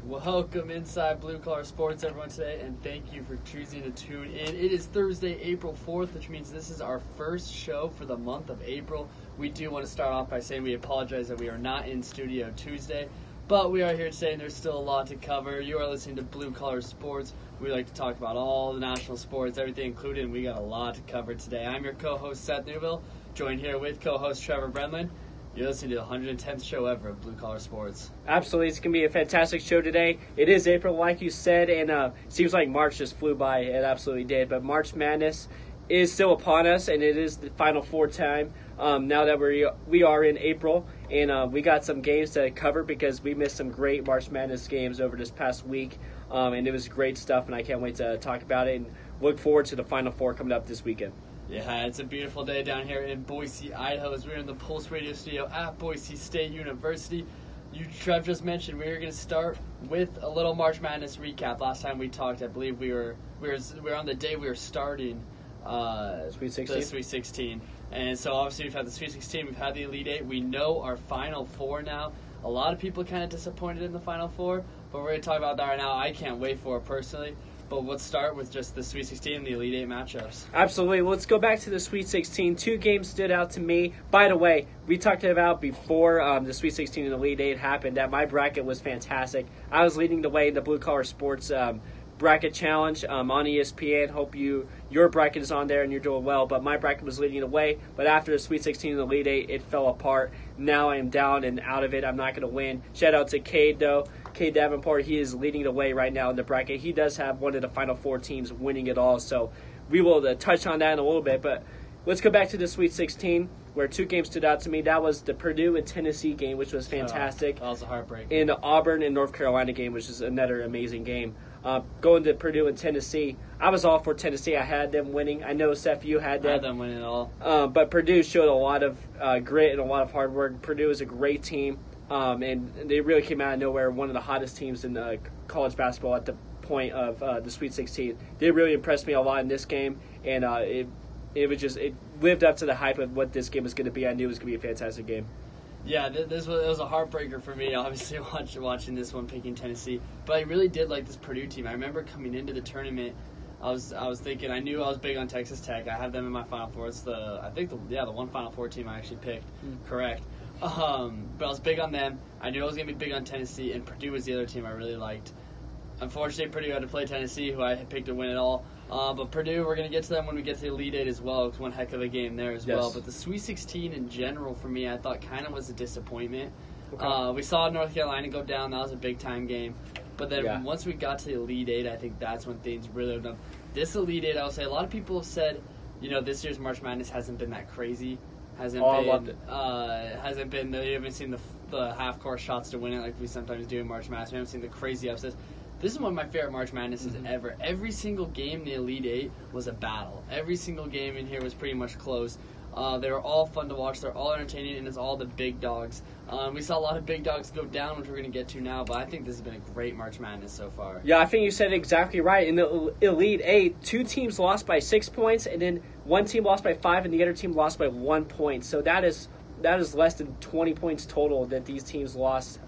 Welcome inside Blue Collar Sports, everyone, today, and thank you for choosing to tune in. It is Thursday, April 4th, which means this is our first show for the month of April. We do want to start off by saying we apologize that we are not in studio Tuesday, but we are here today, and there's still a lot to cover. You are listening to Blue Collar Sports. We like to talk about all the national sports, everything included, and we got a lot to cover today. I'm your co-host, Seth Newville, joined here with co-host Trevor Brenlin. You're listening to the 110th show ever of Blue Collar Sports. Absolutely. It's going to be a fantastic show today. It is April, like you said, and it seems like March just flew by. It absolutely did. But March Madness is still upon us, and it is the Final Four time now that we are in April. And we got some games to cover because we missed some great March Madness games over this past week. And it was great stuff, and I can't wait to talk about it and look forward to the Final Four coming up this weekend. Yeah, it's a beautiful day down here in Boise, Idaho, as we're in the Pulse Radio studio at Boise State University. Trev just mentioned we were going to start with a little March Madness recap. Last time we talked, I believe we were on the day we were starting Sweet 16. The Sweet 16. And so obviously we've had the Sweet 16, we've had the Elite Eight. We know our Final Four now. A lot of people kind of disappointed in the Final Four, but we're going to talk about that right now. I can't wait for it personally. But let's start with just the Sweet 16 and the Elite Eight matchups. Absolutely. Well, let's go back to the Sweet 16. Two games stood out to me. By the way, we talked about before the Sweet 16 and Elite Eight happened that my bracket was fantastic. I was leading the way in the Blue Collar Sports bracket challenge on ESPN. Hope your bracket is on there and you're doing well. But my bracket was leading the way. But after the Sweet 16 and Elite Eight, it fell apart. Now I am down and out of it. I'm not going to win. Shout out to Cade, though. Cade Davenport, he is leading the way right now in the bracket. He does have one of the Final Four teams winning it all, so we will touch on that in a little bit. But let's go back to the Sweet 16, where two games stood out to me. That was the Purdue and Tennessee game, which was fantastic. That was a heartbreak. And the Auburn and North Carolina game, which is another amazing game. Going to Purdue and Tennessee, I was all for Tennessee. I had them winning. I know, Seth, you had them. I had them winning it all. But Purdue showed a lot of grit and a lot of hard work. Purdue is a great team. And they really came out of nowhere, one of the hottest teams in college basketball at the point of the Sweet 16. They really impressed me a lot in this game, and it lived up to the hype of what this game was going to be. I knew it was going to be a fantastic game. Yeah, it was a heartbreaker for me, obviously, watching this one, picking Tennessee. But I really did like this Purdue team. I remember coming into the tournament, I was thinking, I knew I was big on Texas Tech. I have them in my Final Four. It's the one Final Four team I actually picked. Correct. But I was big on them. I knew I was going to be big on Tennessee, and Purdue was the other team I really liked. Unfortunately, Purdue had to play Tennessee, who I had picked to win it all. But Purdue, we're going to get to them when we get to the Elite Eight as well. It's one heck of a game there as well. But the Sweet 16 in general, for me, I thought kind of was a disappointment. Okay. We saw North Carolina go down. That was a big-time game. But then once we got to the Elite Eight, I think that's when things really went up. This Elite Eight, I will say, a lot of people have said, this year's March Madness hasn't been that crazy. I loved it. Hasn't been. You haven't seen the half-court shots to win it like we sometimes do in March Madness. We haven't seen the crazy upsets. This is one of my favorite March Madnesses ever. Every single game in the Elite Eight was a battle. Every single game in here was pretty much close. They were all fun to watch. They're all entertaining, and it's all the big dogs. We saw a lot of big dogs go down, which we're going to get to now, but I think this has been a great March Madness so far. Yeah, I think you said it exactly right. In the Elite Eight, two teams lost by 6 points, and then one team lost by 5, and the other team lost by 1 point. So that is less than 20 points total that these teams lost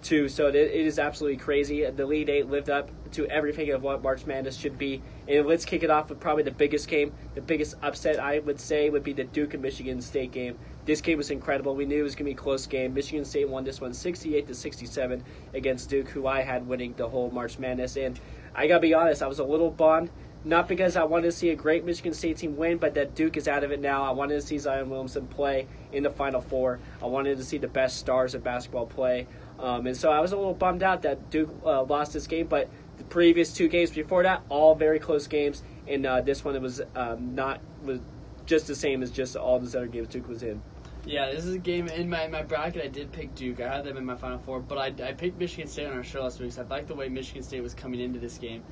to. So it is absolutely crazy. The Elite Eight lived up to everything of what March Madness should be. And let's kick it off with probably the biggest game. The biggest upset, I would say, would be the Duke and Michigan State game. This game was incredible. We knew it was going to be a close game. Michigan State won this one 68-67 against Duke, who I had winning the whole March Madness. And I got to be honest, I was a little bummed. Not because I wanted to see a great Michigan State team win, but that Duke is out of it now. I wanted to see Zion Williamson play in the Final Four. I wanted to see the best stars of basketball play. And so I was a little bummed out that Duke lost this game, but the previous two games before that, all very close games. And this one, it was was just the same as just all those other games Duke was in. Yeah, this is a game in my bracket. I did pick Duke. I had them in my Final Four, but I picked Michigan State on our show last week because I liked the way Michigan State was coming into this game.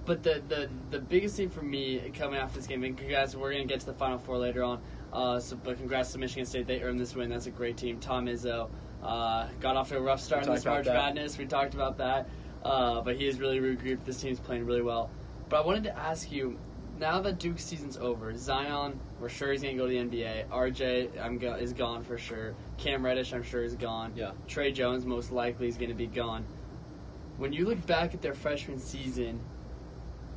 But the biggest thing for me coming after this game, and congrats, we're going to get to the Final Four later on, but congrats to Michigan State. They earned this win. That's a great team. Tom Izzo got off to a rough start in this March Madness. We talked about that. But he has really regrouped. This team's playing really well. But I wanted to ask you, now that Duke's season's over, Zion, we're sure he's going to go to the NBA. RJ is gone for sure. Cam Reddish, I'm sure, is gone. Yeah. Trey Jones, most likely, is going to be gone. When you look back at their freshman season,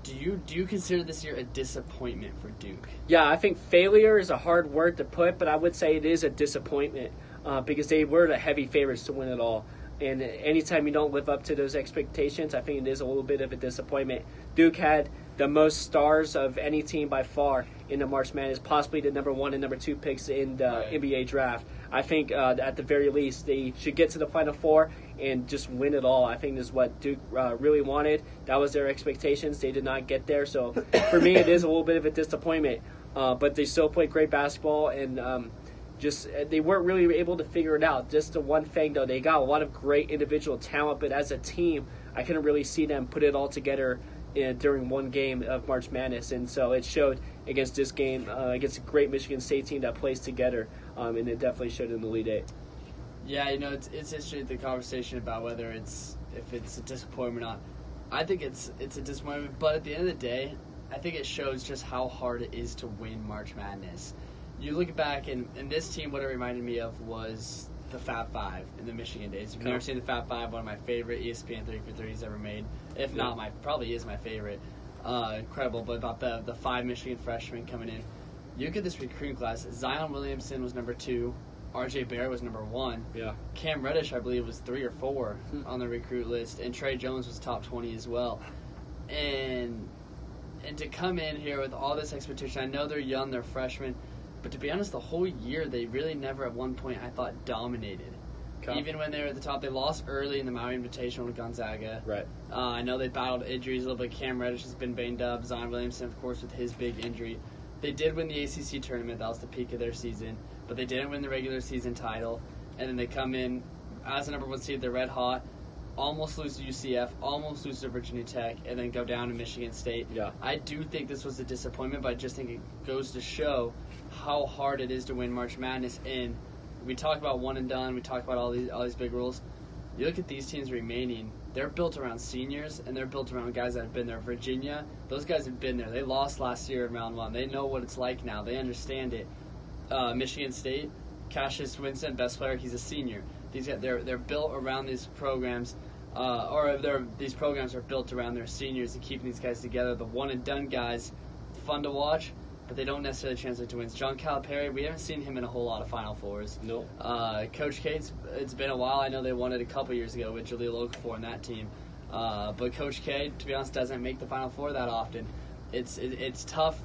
do you consider this year a disappointment for Duke? Yeah, I think failure is a hard word to put, but I would say it is a disappointment because they were the heavy favorites to win it all. And anytime you don't live up to those expectations, I think it is a little bit of a disappointment. Duke had the most stars of any team by far in the March Madness, possibly the number 1 and number 2 picks in the NBA draft. I think at the very least they should get to the Final Four and just win it all. I think this is what Duke really wanted. That was their expectations. They did not get there. So for me, it is a little bit of a disappointment. But they still played great basketball, and just they weren't really able to figure it out. Just the one thing, though, they got a lot of great individual talent, but as a team, I couldn't really see them put it all together during one game of March Madness. And so it showed against this game, against a great Michigan State team that plays together, and it definitely showed in the Elite Eight. Yeah, it's interesting, the conversation about whether if it's a disappointment or not. I think it's a disappointment, but at the end of the day, I think it shows just how hard it is to win March Madness. You look back, and this team, what it reminded me of was the Fab Five in the Michigan days. If you've never seen the Fab Five, one of my favorite ESPN 3-for-30s ever made. If not, probably is my favorite. Incredible, but about the 5 Michigan freshmen coming in. You look at this recruiting class. Zion Williamson was number 2. R.J. Barrett was number 1. Yeah. Cam Reddish, I believe, was 3 or 4 on the recruit list, and Trey Jones was top 20 as well. And to come in here with all this expectation, I know they're young, they're freshmen, but to be honest, the whole year they really never at one point, I thought, dominated. Okay. Even when they were at the top, they lost early in the Maui Invitational to Gonzaga. Right. I know they battled injuries a little bit. Cam Reddish has been banged up. Zion Williamson, of course, with his big injury. They did win the ACC tournament. That was the peak of their season. But they didn't win the regular season title. And then they come in as the number 1 seed. They're red hot. Almost lose to UCF. Almost lose to Virginia Tech. And then go down to Michigan State. Yeah. I do think this was a disappointment, but I just think it goes to show how hard it is to win March Madness. And we talk about one and done. We talk about all these big rules. You look at these teams remaining. They're built around seniors, and they're built around guys that have been there. Virginia, those guys have been there. They lost last year in round 1. They know what it's like now. They understand it. Michigan State, Cassius Winston, best player, he's a senior. These guys, they're built around these programs, these programs are built around their seniors and keeping these guys together. The one and done guys, fun to watch, but they don't necessarily translate to wins. John Calipari, we haven't seen him in a whole lot of Final Fours. No. Coach K, it's been a while. I know they won it a couple years ago with Jaleel Okafor and that team. But Coach K, to be honest, doesn't make the Final Four that often. It's tough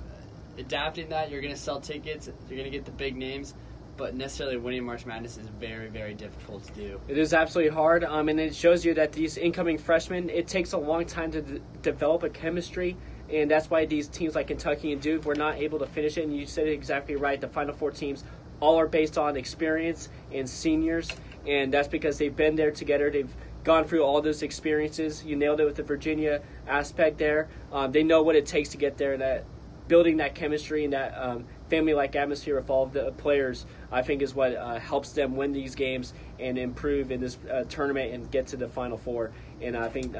adapting that. You're going to sell tickets. You're going to get the big names. But necessarily winning March Madness is very, very difficult to do. It is absolutely hard, and it shows you that these incoming freshmen, it takes a long time to develop a chemistry. And that's why these teams like Kentucky and Duke were not able to finish it. And you said it exactly right. The Final Four teams all are based on experience and seniors. And that's because they've been there together. They've gone through all those experiences. You nailed it with the Virginia aspect there. They know what it takes to get there. That building that chemistry and that family-like atmosphere with all of the players, I think, is what helps them win these games and improve in this tournament and get to the Final Four. And I think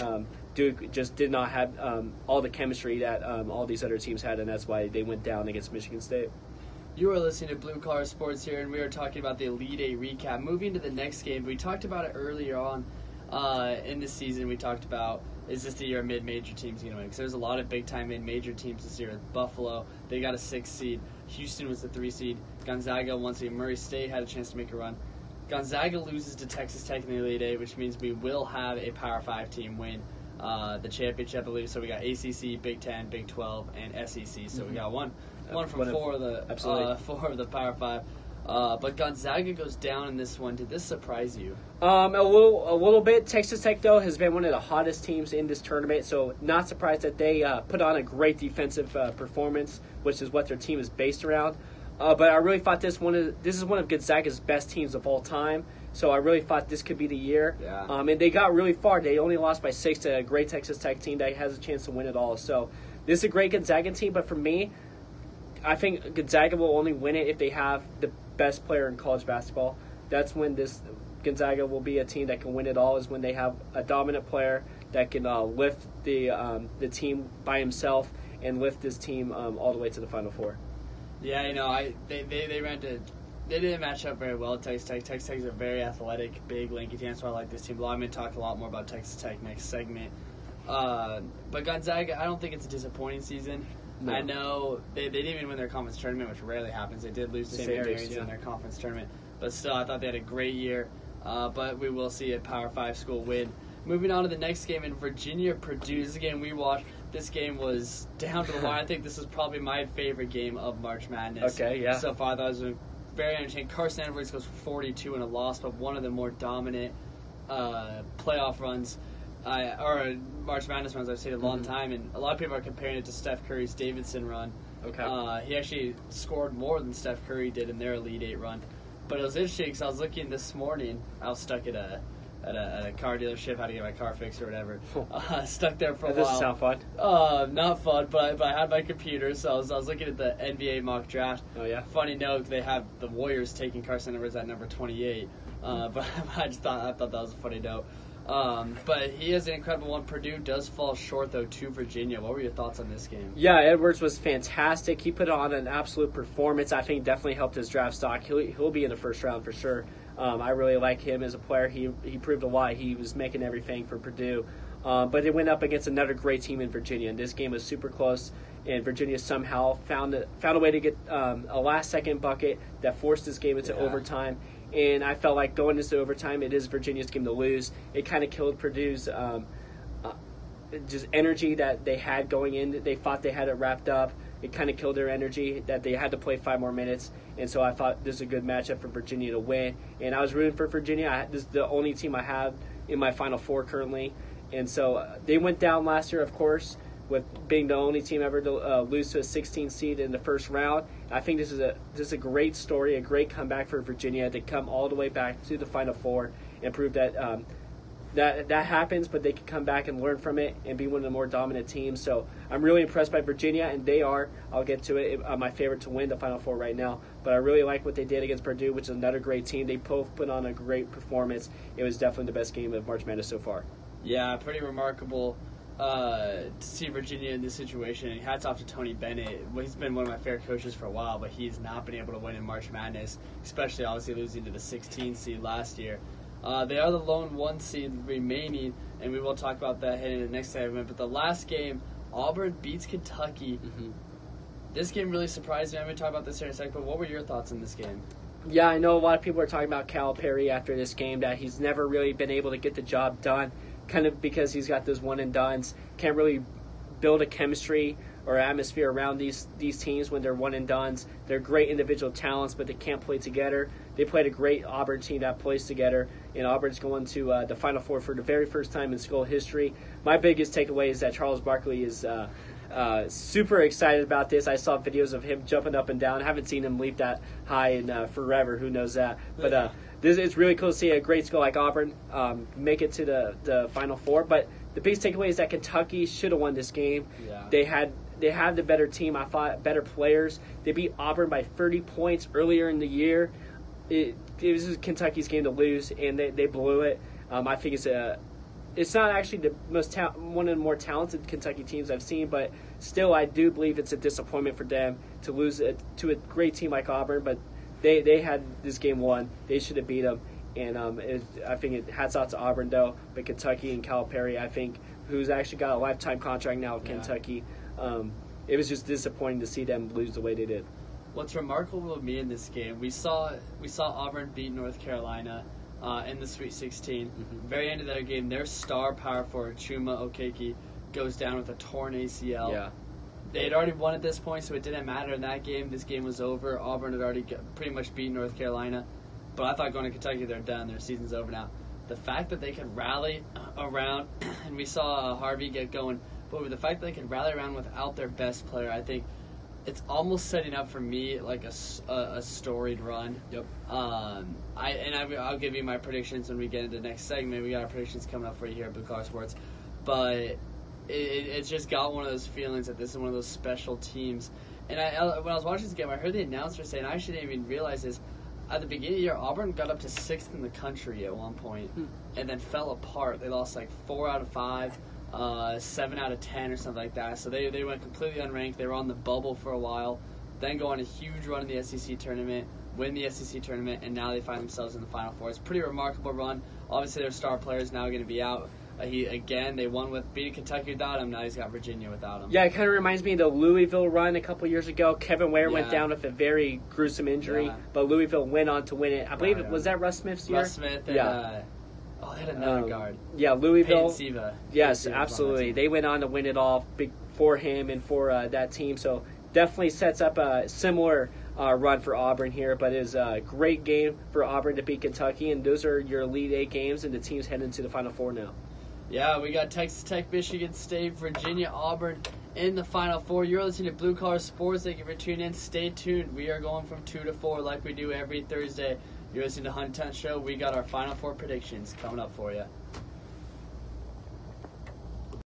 Duke just did not have all the chemistry that all these other teams had, and that's why they went down against Michigan State. You are listening to Blue Collar Sports here, and we are talking about the Elite Eight recap. Moving to the next game, we talked about it earlier on in the season. We talked about, is this the year mid-major teams going to win? Because there's a lot of big-time mid-major teams this year. Buffalo, they got a 6 seed. Houston was the 3 seed. Gonzaga, 1 seed. Murray State had a chance to make a run. Gonzaga loses to Texas Tech in the Elite Eight, which means we will have a Power 5 team win the championship, I believe. So we got ACC, Big 10, Big 12, and SEC. So we got one from 4 of the Power 5. But Gonzaga goes down in this one. Did this surprise you? A little bit. Texas Tech, though, has been one of the hottest teams in this tournament, so not surprised that they put on a great defensive performance, which is what their team is based around. But I really thought this is one of Gonzaga's best teams of all time, so I really thought this could be the year. Yeah. And they got really far. They only lost by 6 to a great Texas Tech team that has a chance to win it all. So this is a great Gonzaga team, but for me, I think Gonzaga will only win it if they have the best player in college basketball. That's when this Gonzaga will be a team that can win it all, is when they have a dominant player that can lift the team by himself and lift this team all the way to the Final Four. Yeah, they ran to They didn't match up very well with Texas Tech. Texas Tech is a very athletic, big, lanky team. That's why I like this team a lot. I'm going to talk a lot more about Texas Tech next segment. But Gonzaga, I don't think it's a disappointing season. No. I know they didn't even win their conference tournament, which rarely happens. They did lose to St. Mary's in their conference tournament. But still, I thought they had a great year. But we will see a Power 5 school win. Moving on to the next game in Virginia, Purdue. This is a game we watched. This game was down to the wire. I think this was probably my favorite game of March Madness. Okay, yeah. So far, that was very entertaining. Carson Edwards goes 42 in a loss, but one of the more dominant playoff runs, or March Madness runs I've seen in a long time. And a lot of people are comparing it to Steph Curry's Davidson run. Okay. He actually scored more than Steph Curry did in their Elite Eight run. But it was interesting because I was looking this morning. I was stuck at a car dealership, how to get my car fixed or whatever. Stuck there for a while. That doesn't sound fun. Not fun, but I had my computer, so I was looking at the NBA mock draft. Oh, yeah? Funny note, they have the Warriors taking Carson Edwards at number 28. But I thought that was a funny note. But he has an incredible one. Purdue does fall short, though, to Virginia. What were your thoughts on this game? Yeah, Edwards was fantastic. He put on an absolute performance. I think definitely helped his draft stock. He'll be in the first round for sure. I really like him as a player. He proved a lot. He was making everything for Purdue. But it went up against another great team in Virginia, and this game was super close. And Virginia somehow found a way to get a last-second bucket that forced this game into overtime. And I felt like going into overtime, it is Virginia's game to lose. It kind of killed Purdue's just energy that they had going in. They thought they had it wrapped up. It kind of killed their energy that they had to play 5 more minutes. And so I thought this is a good matchup for Virginia to win. And I was rooting for Virginia. This is the only team I have in my Final Four currently. And so they went down last year, of course, with being the only team ever to lose to a 16 seed in the first round. I think this is a great story, a great comeback for Virginia to come all the way back to the Final Four and prove that that happens, but they can come back and learn from it and be one of the more dominant teams. So I'm really impressed by Virginia, and they are, I'll get to it, my favorite to win the Final Four right now. But I really like what they did against Purdue, which is another great team. They both put on a great performance. It was definitely the best game of March Madness so far. Yeah, pretty remarkable to see Virginia in this situation. And hats off to Tony Bennett. He's been one of my favorite coaches for a while, but he's not been able to win in March Madness, especially obviously losing to the 16 seed last year. They are the lone 1 seed remaining, and we will talk about that heading into the next segment. But the last game, Auburn beats Kentucky. Mm-hmm. This game really surprised me. I'm going to talk about this here in a second, but what were your thoughts on this game? Yeah, I know a lot of people are talking about Calipari after this game, that he's never really been able to get the job done, kind of because he's got those one-and-dones, can't really build a chemistry or atmosphere around these teams when they're one-and-dones. They're great individual talents, but they can't play together. They played a great Auburn team that plays together, and Auburn's going to the Final Four for the very first time in school history. My biggest takeaway is that Charles Barkley is super excited about this. I saw videos of him jumping up and down. I haven't seen him leap that high in forever. Who knows that? But it's really cool to see a great school like Auburn make it to the Final Four. But the biggest takeaway is that Kentucky should have won this game. Yeah. They have the better team. I thought better players. They beat Auburn by 30 points earlier in the year. It was Kentucky's game to lose, and they blew it. I think it's not actually the one of the more talented Kentucky teams I've seen, but still I do believe it's a disappointment for them to lose to a great team like Auburn. But they had this game won. They should have beat them. And I think hats off to Auburn, though. But Kentucky and Calipari, I think, who's actually got a lifetime contract now with Kentucky, it was just disappointing to see them lose the way they did. What's remarkable to me in this game, we saw Auburn beat North Carolina in the Sweet 16. Mm-hmm. Very end of that game, their star power forward, Chuma Okeke, goes down with a torn ACL. Yeah. They had already won at this point, so it didn't matter in that game. This game was over. Auburn had already pretty much beaten North Carolina. But I thought going to Kentucky, they're done. Their season's over now. The fact that they could rally around, and we saw Harvey get going, but with the fact that they could rally around without their best player, I think it's almost setting up for me like a storied run. Yep. I'll give you my predictions when we get into the next segment. We got our predictions coming up for you here at Blue Collar Sports. But it's just got one of those feelings that this is one of those special teams. And when I was watching this game, I heard the announcer saying, I shouldn't even realize this, at the beginning of the year, Auburn got up to 6th in the country at one point, and then fell apart. They lost like 4 out of 5, 7 out of 10 or something like that. So they went completely unranked. They were on the bubble for a while, then go on a huge run in the SEC tournament, win the SEC tournament, and now they find themselves in the Final Four. It's a pretty remarkable run. Obviously, their star player is now going to be out. They won with beating Kentucky without him. Now he's got Virginia without him. Yeah, it kind of reminds me of the Louisville run a couple years ago. Kevin Ware went down with a very gruesome injury, but Louisville went on to win it. I believe was that Russ Smith's year? Russ Smith. And, they had another guard. Yeah, Louisville. Peyton Siva. Yes, absolutely. They went on to win it all for him and for that team. So definitely sets up a similar run for Auburn here. But it is a great game for Auburn to beat Kentucky. And those are your Elite Eight games, and the teams head into the Final Four now. Yeah, we got Texas Tech, Michigan State, Virginia, Auburn in the Final Four. You're listening to Blue Collar Sports. Thank you for tuning in. Stay tuned. We are going from 2 to 4 like we do every Thursday. You're listening to Hunt Show. We got our Final Four predictions coming up for you.